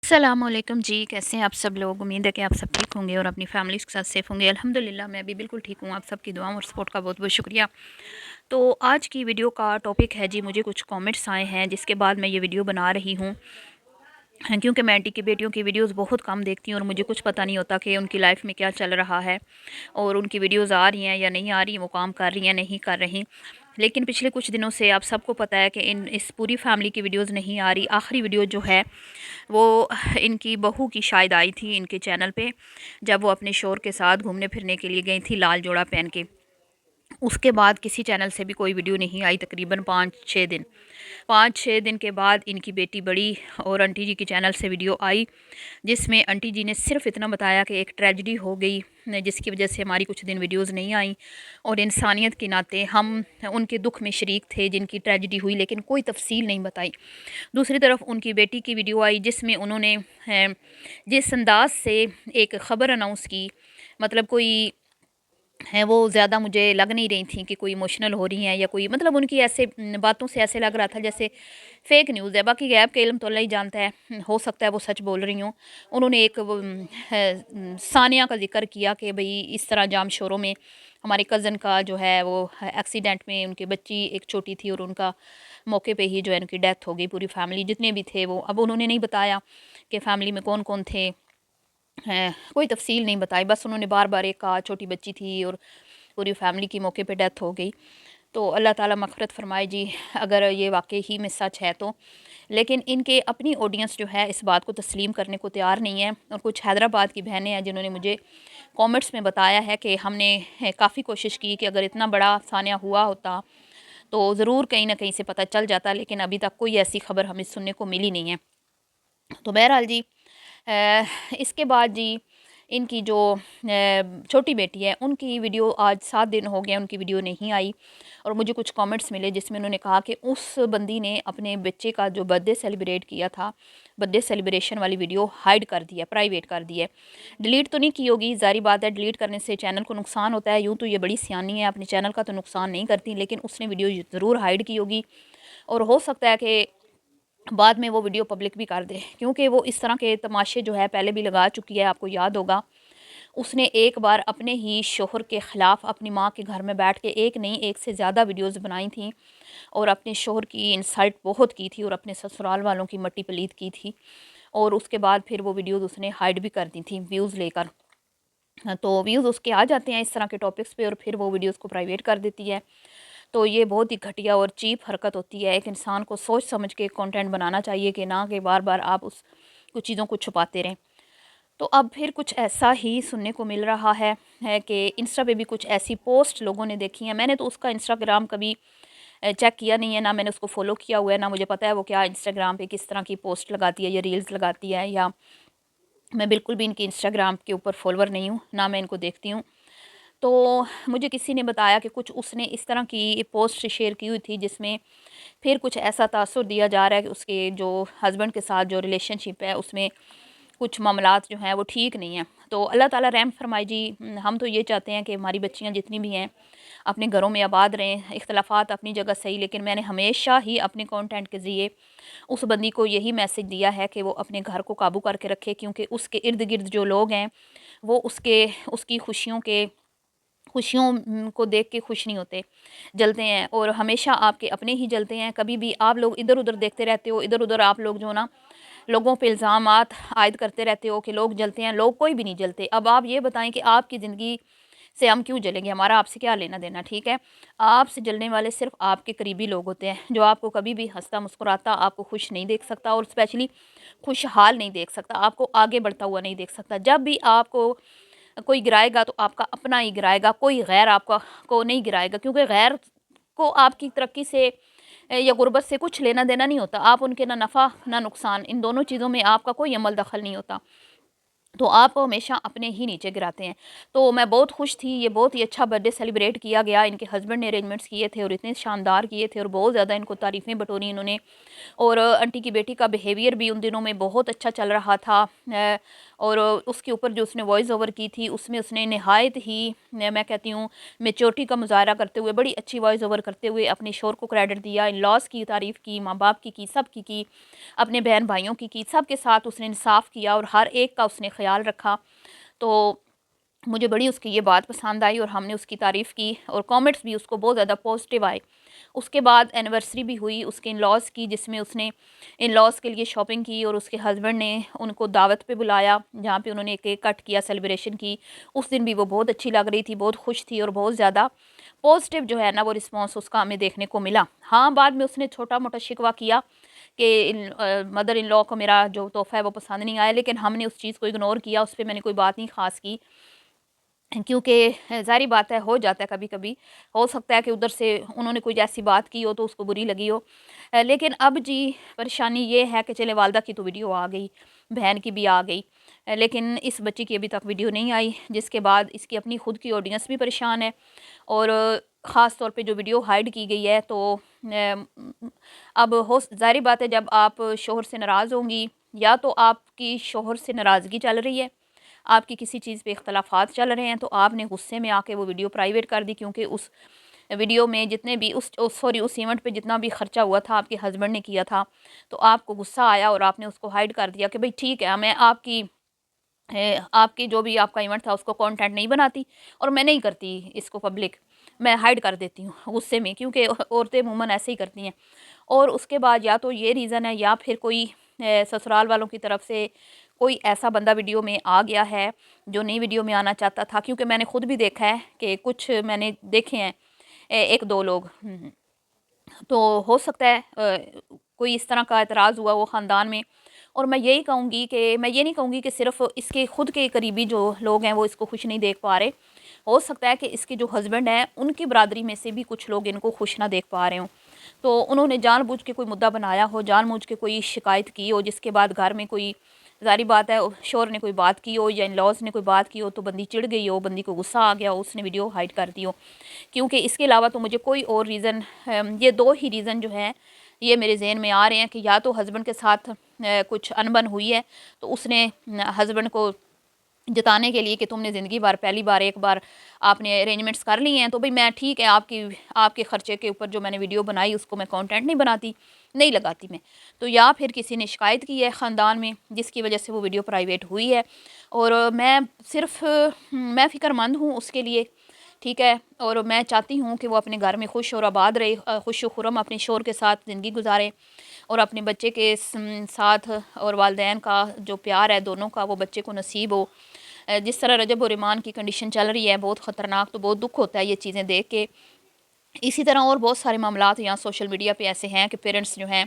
अस्सलामुअलैकुम जी, कैसे हैं आप सब लोग। उम्मीद है कि आप सब ठीक होंगे और अपनी फैमिली के साथ सेफ़ होंगे। अल्हम्दुलिल्लाह मैं भी बिल्कुल ठीक हूँ। आप सबकी दुआओं और सपोर्ट का बहुत बहुत शुक्रिया। तो आज की वीडियो का टॉपिक है जी, मुझे कुछ कमेंट्स आए हैं जिसके बाद मैं ये वीडियो बना रही हूँ। हाँ, क्योंकि मैं आंटी की बेटियों की वीडियोस बहुत कम देखती हूँ और मुझे कुछ पता नहीं होता कि उनकी लाइफ में क्या चल रहा है और उनकी वीडियोस आ रही हैं या नहीं आ रही, वो काम कर रही हैं नहीं कर रही। लेकिन पिछले कुछ दिनों से आप सबको पता है कि इस पूरी फैमिली की वीडियोस नहीं आ रही। आखिरी वीडियो जो है वो इनकी बहू की शायद आई थी इनके चैनल पे, जब वो अपने शोहर के साथ घूमने फिरने के लिए गई थी लाल जोड़ा पहन के। उसके बाद किसी चैनल से भी कोई वीडियो नहीं आई, तकरीबन 5-6 दिन के बाद इनकी बेटी बड़ी और आंटी जी के चैनल से वीडियो आई, जिसमें आंटी जी ने सिर्फ इतना बताया कि एक ट्रेजेडी हो गई जिसकी वजह से हमारी कुछ दिन वीडियोस नहीं आई और इंसानियत के नाते हम उनके दुख में शरीक थे जिनकी ट्रेजेडी हुई, लेकिन कोई तफसील नहीं बताई। दूसरी तरफ उनकी बेटी की वीडियो आई जिसमें उन्होंने जिस अंदाज से एक ख़बर अनाउंस की, मतलब कोई हैं वो ज़्यादा मुझे लग नहीं रही थी कि कोई इमोशनल हो रही हैं या कोई, मतलब उनकी ऐसे बातों से ऐसे लग रहा था जैसे फेक न्यूज़ है। बाकी गैब का इल्म तो अल्लाह ही जानता है, हो सकता है वो सच बोल रही हूँ। उन्होंने एक सानिया का जिक्र किया कि भाई इस तरह जाम शोरों में हमारे कज़न का जो है वो एक्सीडेंट में उनकी बच्ची एक छोटी थी और उनका मौके पे ही जो है उनकी डेथ हो गई। पूरी फैमिली जितने भी थे वो, अब उन्होंने नहीं बताया कि फ़ैमिली में कौन कौन थे, कोई तफसील नहीं बताई। बस उन्होंने बार बार एक कहा छोटी बच्ची थी और पूरी फैमिली की मौके पे डेथ हो गई। तो अल्लाह ताला मग़फ़िरत फ़रमाए जी, अगर ये वाक़ई ही में सच है तो। लेकिन इनके अपनी ऑडियंस जो है इस बात को तस्लीम करने को तैयार नहीं है। और कुछ हैदराबाद की बहनें हैं जिन्होंने मुझे कमेंट्स में बताया है कि हमने काफ़ी कोशिश की कि अगर इतना बड़ा सान्या हुआ होता तो ज़रूर कहीं न कहीं से पता चल जाता, लेकिन अभी तक कोई ऐसी खबर हमें सुनने को मिली नहीं है। तो बहरहाल जी, इसके बाद जी इनकी जो छोटी बेटी है उनकी वीडियो आज 7 दिन हो गए उनकी वीडियो नहीं आई। और मुझे कुछ कमेंट्स मिले जिसमें उन्होंने कहा कि उस बंदी ने अपने बच्चे का जो बर्थडे सेलिब्रेट किया था, बर्थडे सेलिब्रेशन वाली वीडियो हाइड कर दी है, प्राइवेट कर दी है। डिलीट तो नहीं की होगी, ज़ाहिर बात है डिलीट करने से चैनल को नुकसान होता है। यूँ तो ये बड़ी सियानी है, अपने चैनल का तो नुकसान नहीं करती, लेकिन उसने वीडियो ज़रूर हाइड की होगी। और हो सकता है कि बाद में वो वीडियो पब्लिक भी कर दे, क्योंकि वो इस तरह के तमाशे जो है पहले भी लगा चुकी है। आपको याद होगा उसने एक बार अपने ही शोहर के ख़िलाफ़ अपनी माँ के घर में बैठ के एक नहीं एक से ज़्यादा वीडियोस बनाई थी और अपने शोहर की इंसल्ट बहुत की थी और अपने ससुराल वालों की मट्टी पलीत की थी। और उसके बाद फिर वो वीडियोस उसने हाइड भी कर दी थी व्यूज़ लेकर। हाँ, तो व्यूज़ उसके आ जाते हैं इस तरह के टॉपिक्स पे और फिर वो वीडियोस को प्राइवेट कर देती है। तो ये बहुत ही घटिया और चीप हरकत होती है। एक इंसान को सोच समझ के कंटेंट बनाना चाहिए कि ना कि बार बार आप उस कुछ चीज़ों को छुपाते रहें। तो अब फिर कुछ ऐसा ही सुनने को मिल रहा है कि इंस्टा पे भी कुछ ऐसी पोस्ट लोगों ने देखी है। मैंने तो उसका इंस्टाग्राम कभी चेक किया नहीं है, ना मैंने उसको फॉलो किया हुआ है, ना मुझे पता है वो क्या इंस्टाग्राम पे किस तरह की पोस्ट लगाती है या रील्स लगाती है। या मैं बिल्कुल भी इनकी इंस्टाग्राम के ऊपर फॉलोवर नहीं हूँ, ना मैं इनको देखती हूँ। तो मुझे किसी ने बताया कि कुछ उसने इस तरह की पोस्ट शेयर की हुई थी जिसमें फिर कुछ ऐसा तासुर दिया जा रहा है कि उसके जो हस्बैंड के साथ जो रिलेशनशिप है उसमें कुछ मामलात जो हैं वो ठीक नहीं हैं। तो अल्लाह ताला रहम फरमाए जी। हम तो ये चाहते हैं कि हमारी बच्चियाँ जितनी भी हैं अपने घरों में आबाद रहें। इख्तलाफात अपनी जगह सही, लेकिन मैंने हमेशा ही अपने कंटेंट के ज़रिए उस बंदी को यही मैसेज दिया है कि वो अपने घर को काबू करके रखे, क्योंकि उसके इर्द गिर्द जो लोग हैं वो उसकी खुशियों को देख के खुश नहीं होते, जलते हैं। और हमेशा आपके अपने ही जलते हैं। कभी भी आप लोग इधर उधर देखते रहते हो, इधर उधर आप लोग जो ना लोगों पे इल्ज़ामात आयद करते रहते हो कि लोग जलते हैं। लोग कोई भी नहीं जलते। अब आप ये बताएं कि आपकी ज़िंदगी से हम क्यों जलेंगे, हमारा आपसे क्या लेना देना। ठीक है, आपसे जलने वाले सिर्फ आपके करीबी लोग होते हैं। जो आपको कभी भी हंसता मुस्कुराता आपको खुश नहीं देख सकता और स्पेशली खुशहाल नहीं देख सकता, आपको आगे बढ़ता हुआ नहीं देख सकता। जब भी आपको कोई गिराएगा तो आपका अपना ही गिराएगा, कोई गैर आपका को नहीं गिराएगा, क्योंकि गैर को आपकी तरक्की से या गुर्बत से कुछ लेना देना नहीं होता। आप उनके ना नफ़ा ना नुकसान, इन दोनों चीज़ों में आपका कोई अमल दखल नहीं होता। تو آپ ہمیشہ اپنے ہی نیچے گراتے ہیں۔ تو میں بہت خوش تھی، یہ بہت ہی اچھا برتھ ڈے سیلیبریٹ کیا گیا، ان کے ہسبینڈ نے ارینجمنٹس کیے تھے اور اتنے شاندار کیے تھے اور بہت زیادہ ان کو تعریفیں بٹوری انہوں نے، اور آنٹی کی بیٹی کا بیہیویئر بھی ان دنوں میں بہت اچھا چل رہا تھا، اور اس کے اوپر جو اس نے وائس اوور کی تھی اس میں اس نے نہایت ہی میں کہتی ہوں میچورٹی کا مظاہرہ کرتے ہوئے بڑی اچھی وائس اوور کرتے ہوئے اپنے شوہر کو کریڈٹ دیا، ان لاس کی تعریف کی، ماں باپ کی سب کی، اپنے بہن بھائیوں کی سب کے ساتھ اس نے انصاف کیا اور ہر ایک کا اس نے خیال رکھا۔ تو مجھے بڑی اس کی یہ بات پسند آئی اور ہم نے اس کی تعریف کی اور کامنٹس بھی اس کو بہت زیادہ پازیٹیو آئے۔ اس کے بعد اینیورسری بھی ہوئی اس کے ان لاس کی، جس میں اس نے ان لاس کے لیے شاپنگ کی اور اس کے ہسبینڈ نے ان کو دعوت پہ بلایا جہاں پہ انہوں نے کیک کٹ کیا، سیلیبریشن کی۔ اس دن بھی وہ بہت اچھی لگ رہی تھی، بہت خوش تھی اور بہت زیادہ پازیٹیو جو ہے نا وہ رسپانس اس کا ہمیں دیکھنے کو ملا۔ ہاں بعد میں اس نے چھوٹا موٹا شکوہ کیا کہ مدر ان لا کو میرا جو تحفہ ہے وہ پسند نہیں آیا، لیکن ہم نے اس چیز کو اگنور کیا، اس پہ میں نے کوئی بات نہیں خاص کی، کیونکہ ظاہری بات ہے ہو جاتا ہے کبھی کبھی، ہو سکتا ہے کہ ادھر سے انہوں نے کوئی ایسی بات کی ہو تو اس کو بری لگی ہو، لیکن اب جی پریشانی یہ ہے کہ چلے والدہ کی تو ویڈیو آ گئی، بہن کی بھی آ گئی، لیکن اس بچی کی ابھی تک ویڈیو نہیں آئی، جس کے بعد اس کی اپنی خود کی آڈینس بھی پریشان ہے، اور خاص طور پہ جو ویڈیو ہائیڈ کی گئی ہے تو اب ظاہری بات ہے جب آپ شوہر سے ناراض ہوں گی یا تو آپ کی شوہر سے ناراضگی چل رہی ہے، آپ کی کسی چیز پہ اختلافات چل رہے ہیں، تو آپ نے غصے میں آ کے وہ ویڈیو پرائیویٹ کر دی، کیونکہ اس ویڈیو میں جتنے بھی اس ایونٹ پہ جتنا بھی خرچہ ہوا تھا آپ کے ہسبینڈ نے کیا تھا، تو آپ کو غصہ آیا اور آپ نے اس کو ہائیڈ کر دیا کہ بھئی ٹھیک ہے میں آپ کی جو بھی آپ کا ایونٹ تھا اس کو کانٹینٹ نہیں بناتی اور میں نہیں کرتی اس کو پبلک، میں ہائیڈ کر دیتی ہوں غصے میں، کیونکہ عورتیں عموماً ایسے ہی کرتی ہیں۔ اور اس کے بعد یا تو یہ ریزن ہے یا پھر کوئی سسرال والوں کی طرف سے کوئی ایسا بندہ ویڈیو میں آ گیا ہے جو نئی ویڈیو میں آنا چاہتا تھا، کیونکہ میں نے خود بھی دیکھا ہے کہ کچھ میں نے دیکھے ہیں ایک دو لوگ، تو ہو سکتا ہے کوئی اس طرح کا اعتراض ہوا وہ خاندان میں، اور میں یہی کہوں گی کہ میں یہ نہیں کہوں گی کہ صرف اس کے خود کے قریبی جو لوگ ہیں وہ اس کو خوش نہیں دیکھ پا رہے، ہو سکتا ہے کہ اس کے جو ہسبینڈ ہیں ان کی برادری میں سے بھی کچھ لوگ ان کو خوش نہ دیکھ پا رہے ہوں، تو انہوں نے جان بوجھ کے کوئی مدعا بنایا ہو، جان بوجھ کے کوئی شکایت کی ہو، جس کے بعد گھر میں کوئی ظاہری بات ہے شوہر نے کوئی بات کی ہو یا ان لاز نے کوئی بات کی ہو تو بندی چڑ گئی ہو، بندی کو غصہ آ گیا ہو، اس نے ویڈیو ہائیڈ کر دی ہو، کیونکہ اس کے علاوہ تو مجھے کوئی اور ریزن، یہ دو ہی ریزن جو ہیں یہ میرے ذہن میں آ رہے ہیں کہ یا تو ہسبینڈ کے ساتھ کچھ انبن ہوئی ہے تو اس نے ہسبینڈ کو جتانے کے لیے کہ تم نے زندگی بار پہلی بار ایک بار آپ نے ارینجمنٹس کر لی ہیں تو بھئی میں ٹھیک ہے آپ کے خرچے کے اوپر جو میں نے ویڈیو بنائی اس کو میں کانٹینٹ نہیں بناتی، نہیں لگاتی میں، تو یا پھر کسی نے شکایت کی ہے خاندان میں جس کی وجہ سے وہ ویڈیو پرائیویٹ ہوئی ہے، اور میں فکر مند ہوں اس کے لیے، ٹھیک ہے، اور میں چاہتی ہوں کہ وہ اپنے گھر میں خوش اور آباد رہے، خوش و خرم اپنے شوہر کے ساتھ زندگی گزارے اور اپنے بچے کے ساتھ، اور والدین کا جو پیار ہے دونوں کا وہ بچے کو نصیب ہو۔ جس طرح رجب اور ایمان کی کنڈیشن چل رہی ہے بہت خطرناک، تو بہت دکھ ہوتا ہے یہ چیزیں دیکھ کے۔ اسی طرح اور بہت سارے معاملات یہاں سوشل میڈیا پہ ایسے ہیں کہ پیرنٹس جو ہیں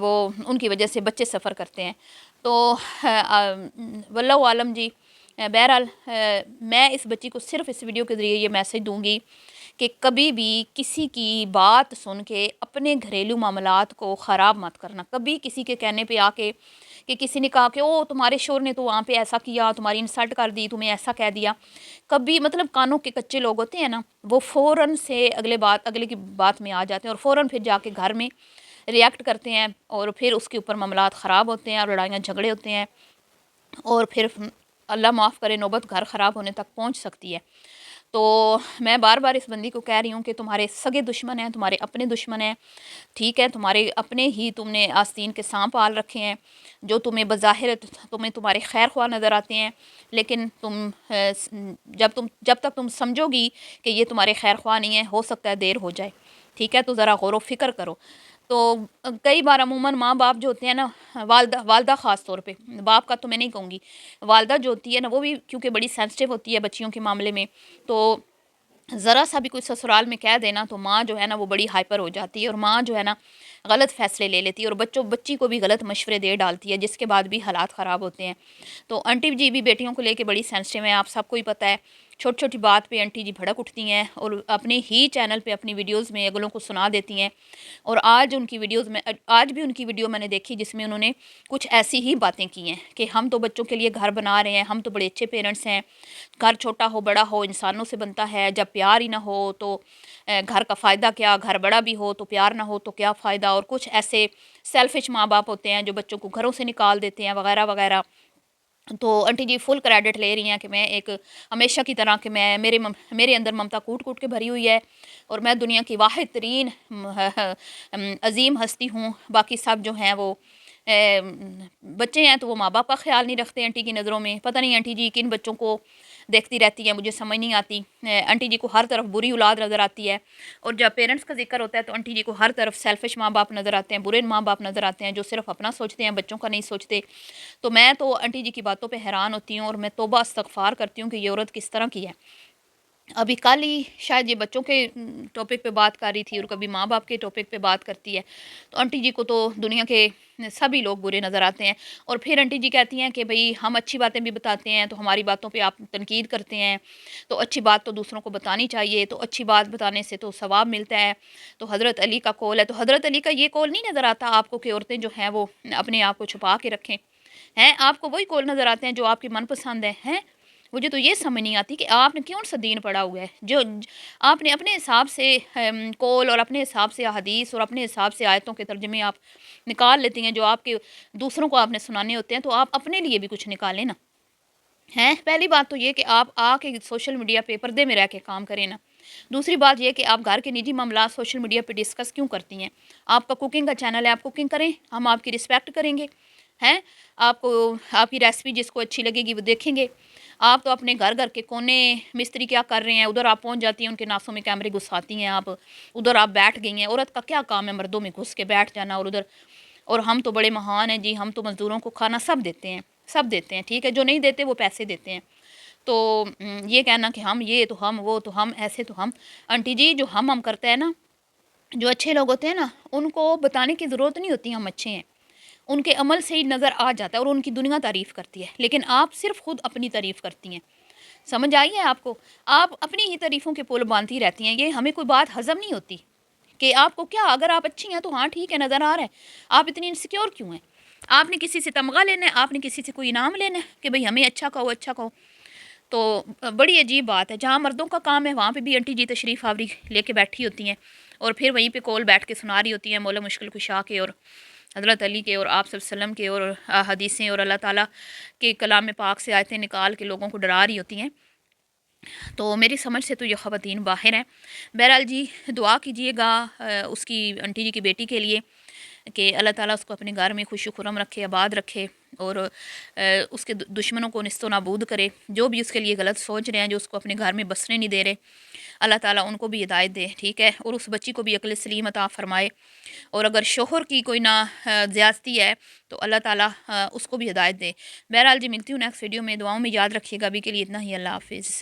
وہ ان کی وجہ سے بچے سفر کرتے ہیں، تو واللہ عالم جی، بہرحال میں اس بچی کو صرف اس ویڈیو کے ذریعے یہ میسج دوں گی کہ کبھی بھی کسی کی بات سن کے اپنے گھریلو معاملات کو خراب مت کرنا، کبھی کسی کے کہنے پہ آ کے کہ کسی نے کہا کہ او تمہارے شوہر نے تو وہاں پہ ایسا کیا، تمہاری انسلٹ کر دی، تمہیں ایسا کہہ دیا، کبھی مطلب کانوں کے کچے لوگ ہوتے ہیں نا وہ فوراً سے اگلے کی بات میں آ جاتے ہیں اور فوراً پھر جا کے گھر میں ریئیکٹ کرتے ہیں اور پھر اس کے اوپر معاملات خراب ہوتے ہیں اور لڑائیاں جھگڑے ہوتے ہیں، اور پھر اللہ معاف کرے نوبت گھر خراب ہونے تک پہنچ سکتی ہے۔ تو میں بار بار اس بندی کو کہہ رہی ہوں کہ تمہارے سگے دشمن ہیں، تمہارے اپنے دشمن ہیں، ٹھیک ہے، تمہارے اپنے ہی تم نے آستین کے سانپ پال رکھے ہیں جو تمہیں بظاہر تمہارے خیر خواہ نظر آتے ہیں، لیکن جب تک تم سمجھو گی کہ یہ تمہارے خیر خواہ نہیں ہیں ہو سکتا ہے دیر ہو جائے، ٹھیک ہے، تو ذرا غور و فکر کرو۔ تو کئی بار عموماً ماں باپ جو ہوتے ہیں نا، والدہ خاص طور پہ، باپ کا تو میں نہیں کہوں گی، والدہ جو ہوتی ہے نا وہ بھی کیونکہ بڑی سینسٹیو ہوتی ہے بچیوں کے معاملے میں، تو ذرا سا بھی کوئی سسرال میں کہہ دینا تو ماں جو ہے نا وہ بڑی ہائپر ہو جاتی ہے اور ماں جو ہے نا غلط فیصلے لے لیتی ہے اور بچی کو بھی غلط مشورے دے ڈالتی ہے، جس کے بعد بھی حالات خراب ہوتے ہیں۔ تو آنٹی جی بھی بیٹیوں کو لے کے بڑی سینسٹیو ہیں، آپ سب کو ہی پتہ ہے، छोटी छोटी बात पे आंटी जी भड़क उठती हैं और अपने ही चैनल पे अपनी वीडियोस में अगलों को सुना देती हैं। और आज उनकी वीडियोस में आज भी उनकी वीडियो मैंने देखी जिसमें उन्होंने कुछ ऐसी ही बातें की हैं कि हम तो बच्चों के लिए घर बना रहे हैं, हम तो बड़े अच्छे पेरेंट्स हैं, घर छोटा हो बड़ा हो इंसानों से बनता है, जब प्यार ही ना हो तो घर का फ़ायदा क्या, घर बड़ा भी हो तो प्यार ना हो तो क्या फ़ायदा। और कुछ ऐसे सेल्फिश माँ बाप होते हैं जो बच्चों को घरों से निकाल देते हैं वगैरह वगैरह। तो आंटी जी फुल क्रेडिट ले रही हैं कि मैं एक हमेशा की तरह कि मैं मेरे अंदर ममता कूट कूट के भरी हुई है और मैं दुनिया की वाहिद तरीन अजीम हस्ती हूँ। बाकी सब जो हैं वो बच्चे हैं तो वो माँ बाप का ख्याल नहीं रखते आंटी की नज़रों में। पता नहीं आंटी जी किन बच्चों को देखती रहती है, मुझे समझ नहीं आती। आंटी जी को हर तरफ बुरी औलाद नज़र आती है और जब पेरेंट्स का जिक्र होता है तो आंटी जी को हर तरफ सेल्फिश माँ बाप नज़र आते हैं, बुरे माँ बाप नज़र आते हैं जो सिर्फ अपना सोचते हैं, बच्चों का नहीं सोचते। तो मैं तो आंटी जी की बातों पे हैरान होती हूँ और मैं तौबा इस्तग़फ़ार करती हूँ कि ये औरत किस तरह की है। अभी कल ही शायद ये बच्चों के टॉपिक पे बात कर रही थी और कभी माँ बाप के टॉपिक पे बात करती है। तो आंटी जी को तो दुनिया के सभी लोग बुरे नज़र आते हैं। और फिर आंटी जी कहती हैं कि भाई हम अच्छी बातें भी बताते हैं तो हमारी बातों पे आप तनकीद करते हैं, तो अच्छी बात तो दूसरों को बतानी चाहिए, तो अच्छी बात बताने से तो सवाब मिलता है। तो हज़रत अली का कौल है, तो हज़रत अली का ये कौल नहीं नज़र आता आपको कि औरतें जो हैं वो अपने आप को छुपा के रखें? हैं आपको वही कौल नज़र आते हैं जो आपकी मनपसंद हैं? मुझे तो ये समझ नहीं आती कि आपने कौन सा दीन पढ़ा हुआ है जो आपने अपने हिसाब से कौल और अपने हिसाब से हदीस और अपने हिसाब से आयतों के तर्जमे आप निकाल लेती हैं जो आपके दूसरों को आपने सुनाने होते हैं। तो आप अपने लिए भी कुछ निकालें ना। हैं पहली बात तो ये कि आप आके सोशल मीडिया पे पर्दे में रह के काम करें ना। दूसरी बात ये कि आप घर के निजी मामला सोशल मीडिया पे डिस्कस क्यों करती हैं? आपका कुकिंग का चैनल है, आप कुकिंग करें, हम आपकी रिस्पेक्ट करेंगे। हैं आपको आपकी रेसिपी जिसको अच्छी लगेगी वो देखेंगे। आप तो अपने घर घर के कोने मिस्त्री क्या कर रहे हैं उधर आप पहुंच जाती हैं, उनके नासों में कैमरे घुसाती हैं, आप उधर आप बैठ गई हैं। औरत का क्या काम है मर्दों में घुस के बैठ जाना और उधर। और हम तो बड़े महान हैं जी, हम तो मज़दूरों को खाना सब देते हैं, सब देते हैं, ठीक है। जो नहीं देते वो पैसे देते हैं। तो ये कहना कि हम ये तो हम वो तो हम ऐसे तो हम, आंटी जी जो हम करते हैं ना, जो अच्छे लोग होते हैं ना उनको बताने की ज़रूरत नहीं होती हम अच्छे हैं, उनके अमल से ही नज़र आ जाता है और उनकी दुनिया तारीफ़ करती है। लेकिन आप सिर्फ खुद अपनी तारीफ़ करती हैं। समझ आई है आपको? आप अपनी ही तारीफ़ों के पुल बांधती रहती हैं। ये हमें कोई बात हज़म नहीं होती कि आपको क्या, अगर आप अच्छी हैं तो हाँ ठीक है नज़र आ रहा है, आप इतनी इनसिक्योर क्यों हैं? आपने किसी से तमगा लेना है, आपने किसी से कोई इनाम लेना है कि भाई हमें अच्छा कहो अच्छा कहो। तो बड़ी अजीब बात है, जहाँ मर्दों का काम है वहाँ पे भी आंटी जी तशरीफ़ आवरी लेके बैठी होती हैं और फिर वहीं पे कॉल बैठ के सुना रही होती हैं मौला मुश्किल कुशा के और हज़रत अली के और आप सब वसल्लम के और हदीसें और अल्लाह ताला के कलाम पाक से आयतें निकाल के लोगों को डरा रही होती हैं। तो मेरी समझ से तो ये ख़वातीन बाहर हैं। बहरहाल जी दुआ कीजिएगा उसकी आंटी जी की बेटी के लिए कि अल्लाह ताला उसको अपने घर में खुश खुरम रखे, आबाद रखे और उसके दुश्मनों को निस्तो नाबूद करे। जो भी उसके लिए गलत सोच रहे हैं, जो उसको अपने घर में बसने नहीं दे रहे, अल्लाह ताला उनको भी हिदायत दे, ठीक है। और उस बच्ची को भी अक्ल सलीम अता फरमाए। और अगर शोहर की कोई ना ज़्यादती है तो अल्लाह ताला उसको भी हिदायत दे। बहरहाल जी मिलती हूँ नेक्स्ट वीडियो में, दुआओं में याद रखिएगा। अभी के लिए इतना ही, अल्लाह हाफिज़।